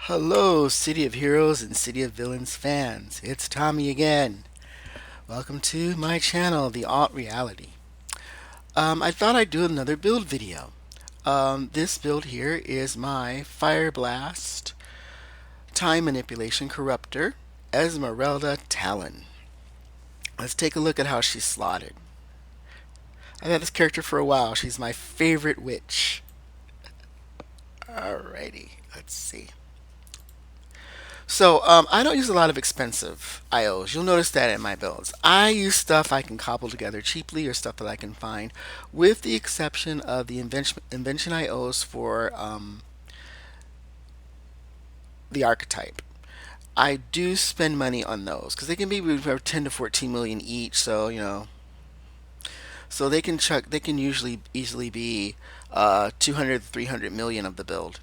Hello, City of Heroes and City of Villains fans. It's Tommy again. Welcome to my channel, The Alt Reality. I thought I'd do another build video. This build here is my Fire Blast Time Manipulation Corruptor, Esmerelda Talon. Let's take a look at how she's slotted. I've had this character for a while. She's my favorite witch. Alrighty, let's see. So I don't use a lot of expensive IOs. You'll notice that in my builds. I use stuff I can cobble together cheaply or stuff that I can find, with the exception of the invention IOs for the archetype. I do spend money on those because they can be 10 to 14 million each. So so they can usually easily be 200 to 300 million of the build.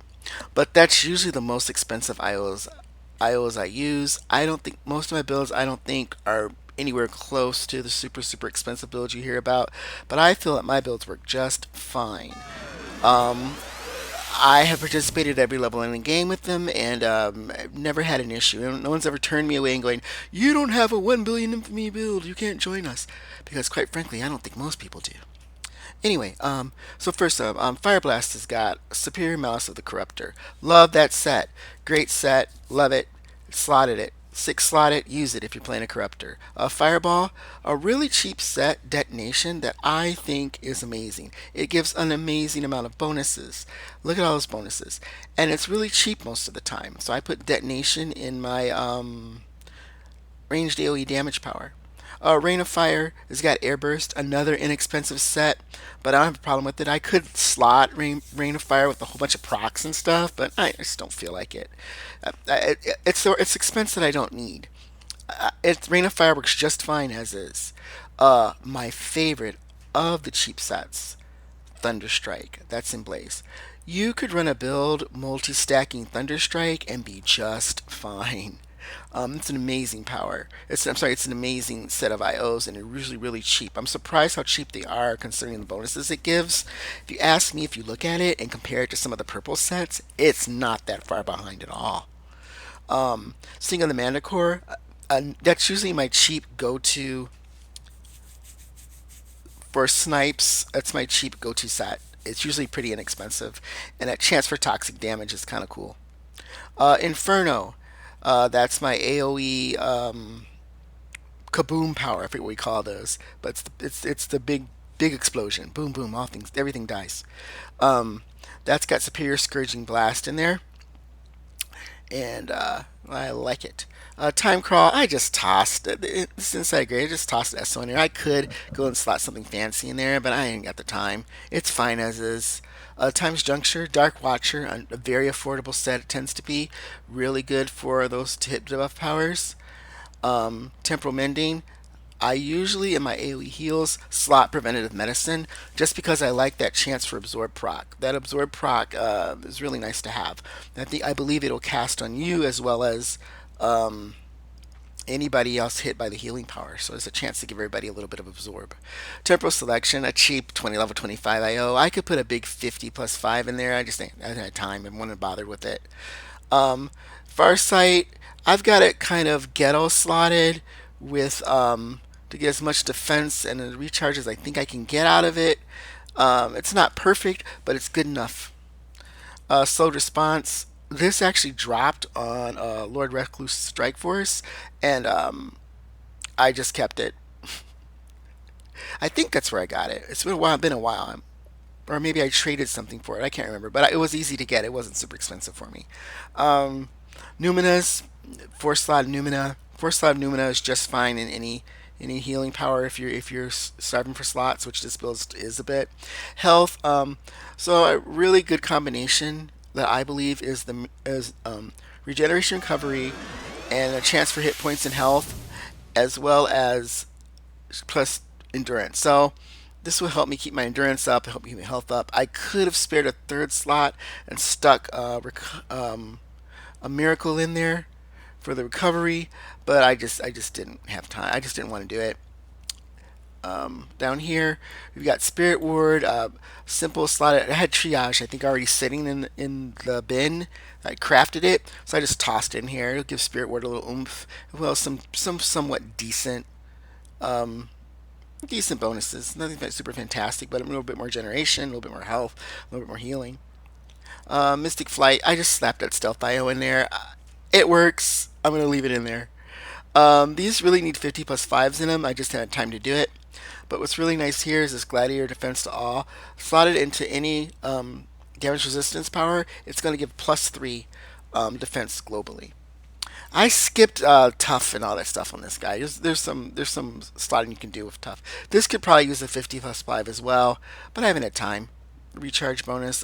But that's usually the most expensive IOs I use. I don't think most of my builds I don't think are anywhere close to the super expensive builds you hear about, but I feel that my builds work just fine. Um, I have participated at every level in the game with them, and I've never had an issue. No one's ever turned me away and going, "You don't have a 1 billion infamy build. You can't join us," because quite frankly, I don't think most people do. Anyway, so first up, Fire Blast has got Superior Malice of the Corruptor. Love that set. Great set. Love it. Slotted it. Six slot it. Use it if you're playing a Corruptor. Fireball, a really cheap set detonation that I think is amazing. It gives an amazing amount of bonuses. Look at all those bonuses. And it's really cheap most of the time. So I put detonation in my ranged AoE damage power. Rain of Fire has got Airburst, another inexpensive set, but I don't have a problem with it. I could slot Rain of Fire with a whole bunch of procs and stuff, but I just don't feel like it. It's expense that I don't need. Rain of Fire works just fine as is. My favorite of the cheap sets, Thunderstrike. That's in Blaze. You could run a build multi-stacking Thunderstrike and be just fine. It's an amazing power. It's an amazing set of IOs, and they're usually really cheap. I'm surprised how cheap they are considering the bonuses it gives. If you ask me, if you look at it and compare it to some of the purple sets, it's not that far behind at all. Sting of the Manticore, that's usually my cheap go-to for snipes. That's my cheap go-to set. It's usually pretty inexpensive, and that chance for toxic damage is kind of cool. Inferno, that's my AOE kaboom power. I forget what we call those, but it's the big explosion. Boom boom, all things everything dies. Um, that's got superior scourging blast in there, and I like it. Time crawl, I just tossed this inside grade. I just tossed SO in there. I could go and slot something fancy in there, but I ain't got the time. It's fine as is. Times Juncture, Dark Watcher, a very affordable set. It tends to be really good for those hit buff powers. Temporal Mending, I usually in my AoE heals slot Preventative Medicine just because I like that chance for Absorb proc. That Absorb proc is really nice to have. I believe it'll cast on you as well as um, anybody else hit by the healing power. So there's a chance to give everybody a little bit of absorb. Temporal Selection, a cheap 20 level 25 IO. I could put a big 50 plus 5 in there. I just think I didn't have time and wasn't bothered with it. Farsight, I've got it kind of ghetto slotted with to get as much defense and the recharge as I think I can get out of it. It's not perfect, but it's good enough. Slowed response. This actually dropped on Lord Recluse Strike Force, and I just kept it. I think that's where I got it. It's been a while. Been a while, or maybe I traded something for it. I can't remember, but it was easy to get. It wasn't super expensive for me. Numina's four slot Numina. Four slot Numina is just fine in any healing power if you're starving for slots, which this build is a bit. Health. So a really good combination that I believe is regeneration, recovery, and a chance for hit points and health, as well as plus endurance. So this will help me keep my endurance up, help me keep my health up. I could have spared a third slot and stuck a miracle in there for the recovery, but I just didn't have time. I just didn't want to do it. Down here, we've got Spirit Ward, simple slot. I had Triage, I think, already sitting in the bin. I crafted it, so I just tossed it in here. It'll give Spirit Ward a little oomph. Well, some somewhat decent bonuses. Nothing super fantastic, but a little bit more generation, a little bit more health, a little bit more healing. Mystic Flight, I just slapped that Stealth IO in there. It works. I'm going to leave it in there. These really need 50 plus 5s in them. I just had time to do it. But what's really nice here is this Gladiator Defense to All. Slotted into any damage resistance power, it's going to give plus 3 defense globally. I skipped tough and all that stuff on this guy. There's some slotting you can do with tough. This could probably use a 50 plus 5 as well, but I haven't had time. Recharge bonus.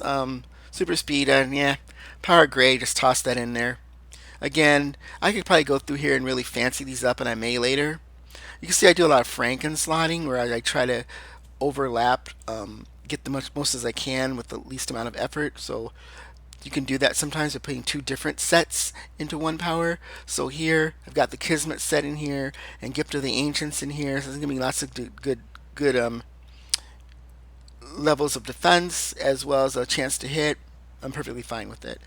Super speed, yeah. Power gray, just toss that in there. Again, I could probably go through here and really fancy these up, and I may later. You can see I do a lot of Franken slotting where I try to overlap, get the most as I can with the least amount of effort. So you can do that sometimes by putting two different sets into one power. So here I've got the Kismet set in here and Gift of the Ancients in here. So there's gonna be lots of good levels of defense as well as a chance to hit. I'm perfectly fine with it.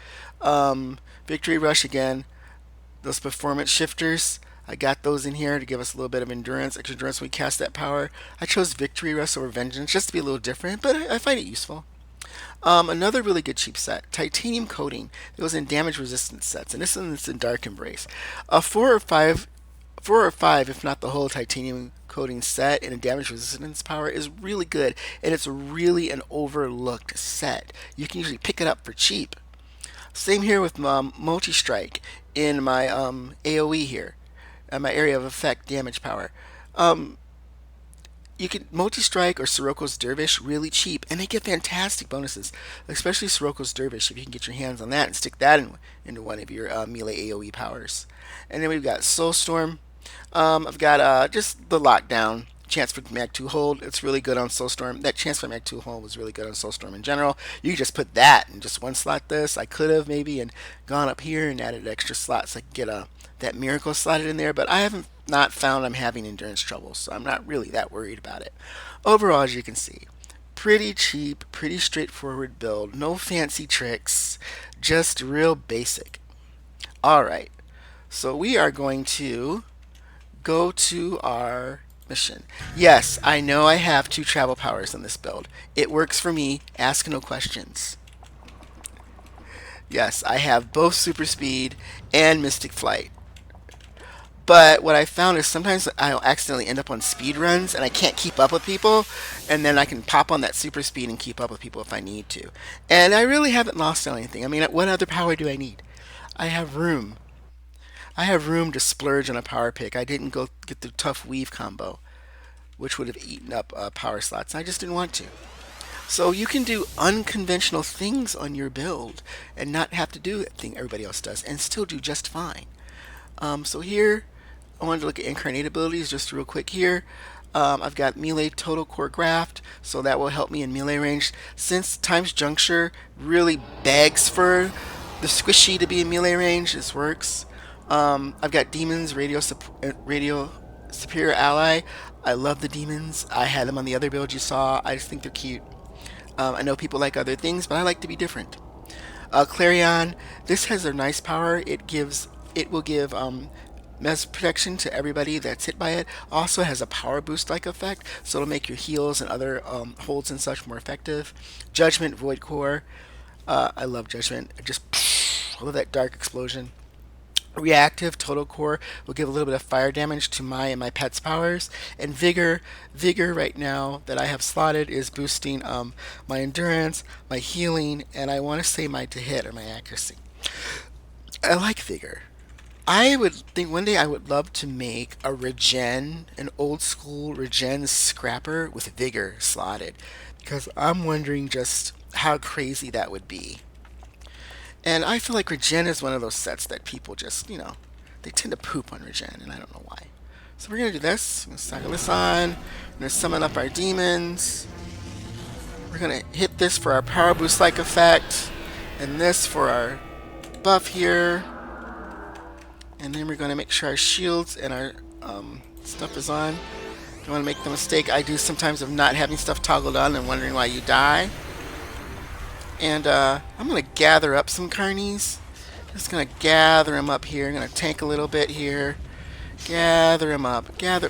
Victory Rush again. Those performance shifters, I got those in here to give us a little bit of endurance, extra endurance when we cast that power. I chose Victory Rush over Vengeance just to be a little different, but I find it useful. Another really good cheap set, Titanium Coating. It was in damage resistance sets, and this one's in Dark Embrace. A 4 or 5, if not the whole Titanium Coating set in a damage resistance power is really good, and it's really an overlooked set. You can usually pick it up for cheap. Same here with Multi Strike in my AoE here, my area of effect damage power. You can Multi Strike or Siroko's Dervish really cheap, and they get fantastic bonuses, especially Siroko's Dervish if you can get your hands on that and stick that into one of your melee AoE powers. And then we've got Soulstorm. I've got just the lockdown. Chance for Mag 2 hold, it's really good on Soulstorm. That chance for Mag 2 hold was really good on Soulstorm in general. You can just put that in just one slot this. I could have maybe and gone up here and added extra slots. I could get that Miracle slotted in there, but I haven't not found I'm having endurance trouble, so I'm not really that worried about it. Overall, as you can see, pretty cheap, pretty straightforward build. No fancy tricks, just real basic. Alright, so we are going to go to our mission. Yes, I know I have 2 travel powers on this build. It works for me. Ask no questions. Yes, I have both Super Speed and Mystic Flight. But what I found is sometimes I'll accidentally end up on speed runs and I can't keep up with people, and then I can pop on that super speed and keep up with people if I need to. And I really haven't lost anything. I mean, what other power do I need? I have room. I have room to splurge on a power pick. I didn't go get the tough weave combo, which would have eaten up power slots. I just didn't want to. So you can do unconventional things on your build and not have to do that thing everybody else does and still do just fine. So here, I wanted to look at Incarnate abilities just real quick here. I've got melee total core graft, so that will help me in melee range. Since Time's Juncture really begs for the squishy to be in melee range, this works. I've got Demons, Radio Superior Ally. I love the Demons. I had them on the other build you saw. I just think they're cute. I know people like other things, but I like to be different. Clarion, this has a nice power. It will give Mes protection to everybody that's hit by it. Also has a power boost like effect, so it'll make your heals and other holds and such more effective. Judgment, Void Core. I love Judgment. I love that dark explosion. Reactive Total Core will give a little bit of fire damage to my and my pet's powers. And Vigor right now that I have slotted is boosting my endurance, my healing, and I want to say my to hit or my accuracy. I like Vigor. I would think one day I would love to make an old school regen scrapper with Vigor slotted, because I'm wondering just how crazy that would be. And I feel like Regen is one of those sets that people just, they tend to poop on Regen, and I don't know why. So we're going to do this. I'm going to cycle this on. We're going to summon up our demons. We're going to hit this for our power boost like effect, and this for our buff here. And then we're going to make sure our shields and our stuff is on. Don't want to make the mistake I do sometimes of not having stuff toggled on and wondering why you die. And I'm going to gather up some carnies. Just going to gather them up here. I'm going to tank a little bit here. Gather them up. Gather.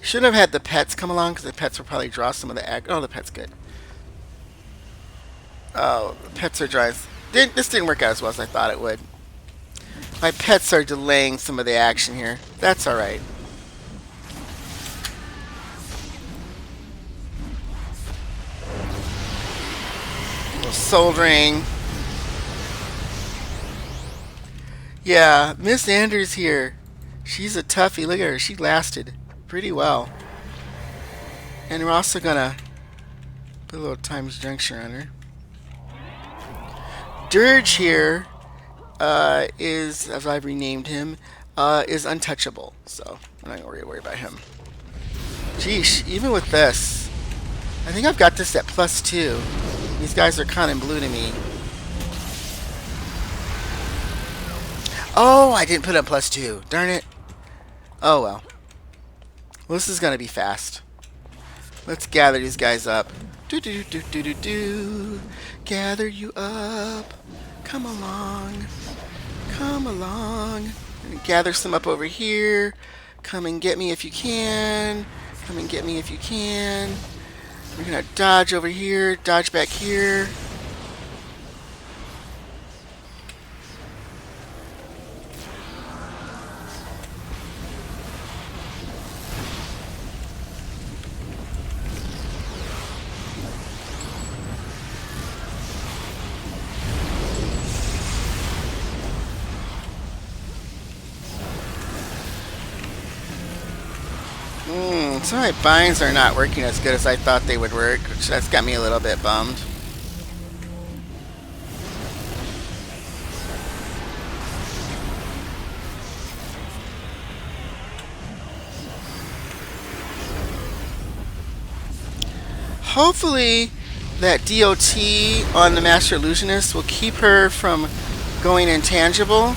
Should have had the pets come along because the pets will probably draw some of the ag. Oh, the pet's good. Oh, the pets are drawing. This didn't work out as well as I thought it would. My pets are delaying some of the action here. That's alright. Soldering. Yeah, Miss Anders here. She's a toughie. Look at her. She lasted pretty well. And we're also gonna put a little times juncture on her. Dirge here is, as I've renamed him, is untouchable. So I'm not gonna worry about him. Geesh, even with this, I think I've got this at +2. These guys are kind of blue to me. Oh, I didn't put up +2. Darn it. Oh well. Well, this is gonna be fast. Let's gather these guys up. Do do do do do do. Gather you up. Come along. Come along. Gather some up over here. Come and get me if you can. Come and get me if you can. We're gonna dodge over here. Dodge back here. Some of my binds are not working as good as I thought they would work, which that's got me a little bit bummed. Hopefully that DOT on the Master Illusionist will keep her from going intangible.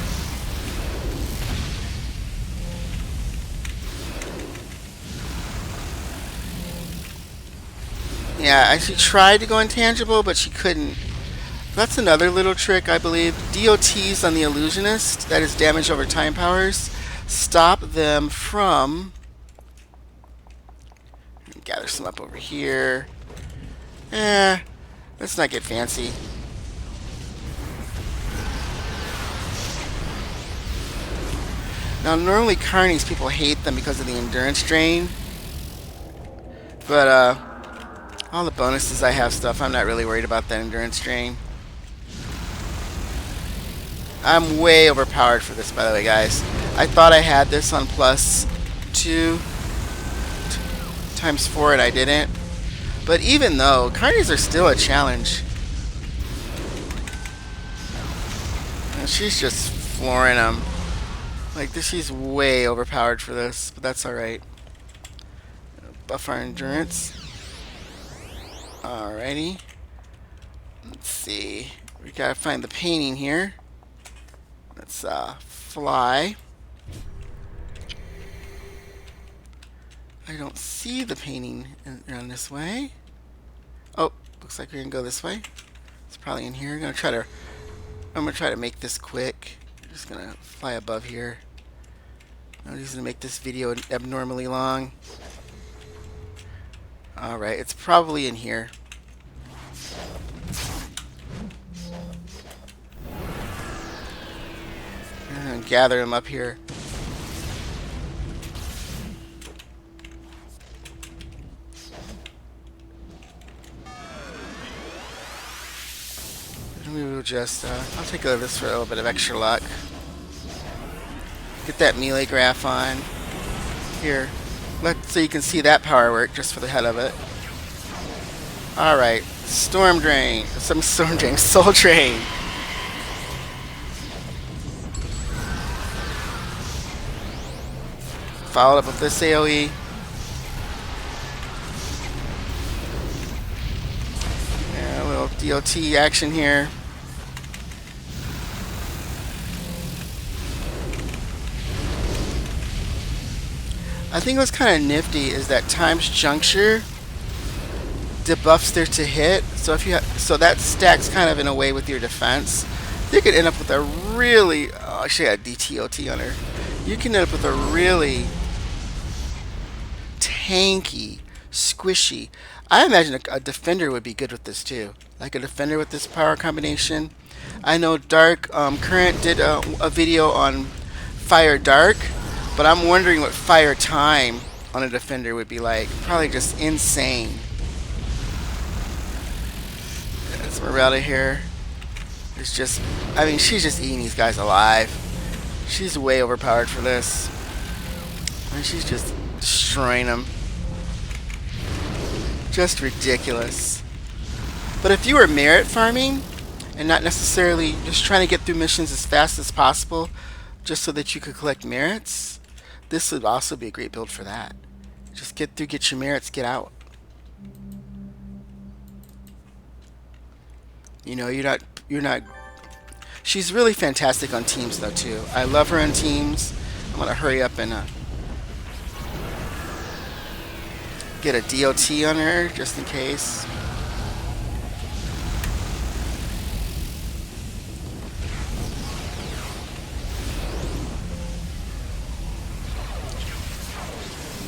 Yeah, she tried to go intangible, but she couldn't. That's another little trick, I believe. DOTs on the Illusionist, that is damage over time powers, stop them from... Gather some up over here. Let's not get fancy. Now, normally carnies, people hate them because of the endurance drain. But, all the bonuses I have stuff, I'm not really worried about that endurance drain. I'm way overpowered for this, by the way, guys. I thought I had this on +2 times 4 and I didn't. But even though, carnies are still a challenge. And she's just flooring them. Like, this, she's way overpowered for this, but that's alright. Buff our endurance. Alrighty. Let's see. We gotta find the painting here. Let's fly. I don't see the painting around this way. Oh, looks like we're gonna go this way. It's probably in here. I'm gonna try to make this quick. I'm just gonna fly above here. I'm just gonna make this video abnormally long. Alright, it's probably in here. And gather them up here. And we will just, I'll take a look at this for a little bit of extra luck. Get that melee graph on. Here. So you can see that power work just for the head of it. Alright. Storm Drain. Storm Drain. Soul Drain. Followed up with this AoE. Yeah, a little DOT action here. I think what's kind of nifty is that times juncture debuffs their to hit. So if you so that stacks kind of in a way with your defense. You could end up with a really actually I had DTOT on her. You can end up with a really tanky, squishy. I imagine a defender would be good with this too. Like a defender with this power combination. I know Dark Current did a video on Fire Dark, but I'm wondering what Fire Time on a defender would be like. Probably just insane. Esmeralda here is just, I mean, she's just eating these guys alive. She's way overpowered for this. I mean, she's just destroying them. Just ridiculous. But if you were merit farming and not necessarily just trying to get through missions as fast as possible just so that you could collect merits, this would also be a great build for that. Just get through, get your merits, get out. You know, you're not she's really fantastic on teams though too. I love her on teams. I'm gonna hurry up and get a DOT on her just in case.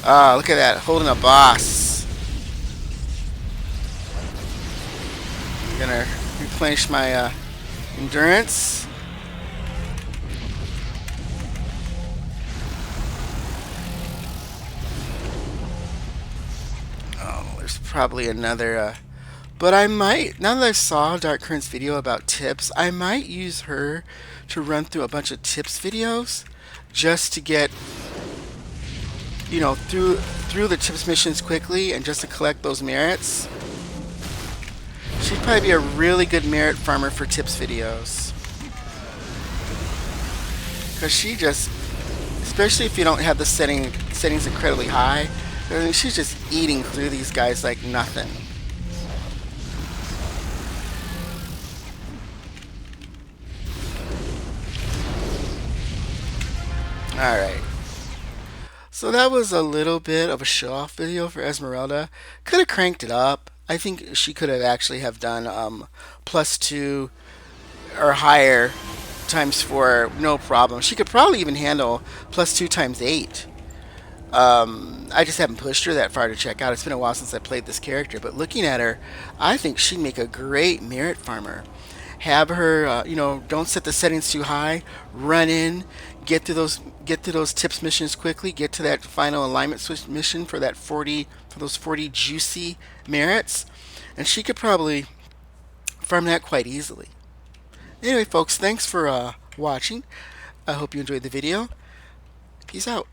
Ah, look at that, holding a boss. I'm gonna replenish my endurance. Oh, there's probably another but I might, now that I saw Dark Current's video about tips, I might use her to run through a bunch of tips videos just to get, you know, through the tips missions quickly and just to collect those merits. She'd probably be a really good merit farmer for tips videos. Because she just, especially if you don't have the settings incredibly high, I mean, she's just eating through these guys like nothing. Alright. So that was a little bit of a show-off video for Esmeralda. Could have cranked it up. I think she could have actually have done +2 or higher ×4, no problem. She could probably even handle +2 ×8. I just haven't pushed her that far to check out. It's been a while since I played this character, but looking at her, I think she'd make a great merit farmer. Have her, you know, don't set the settings too high. Run in, get to those tips missions quickly. Get to that final alignment switch mission for those 40 juicy merits, and she could probably farm that quite easily. Anyway, folks, thanks for watching. I hope you enjoyed the video. Peace out.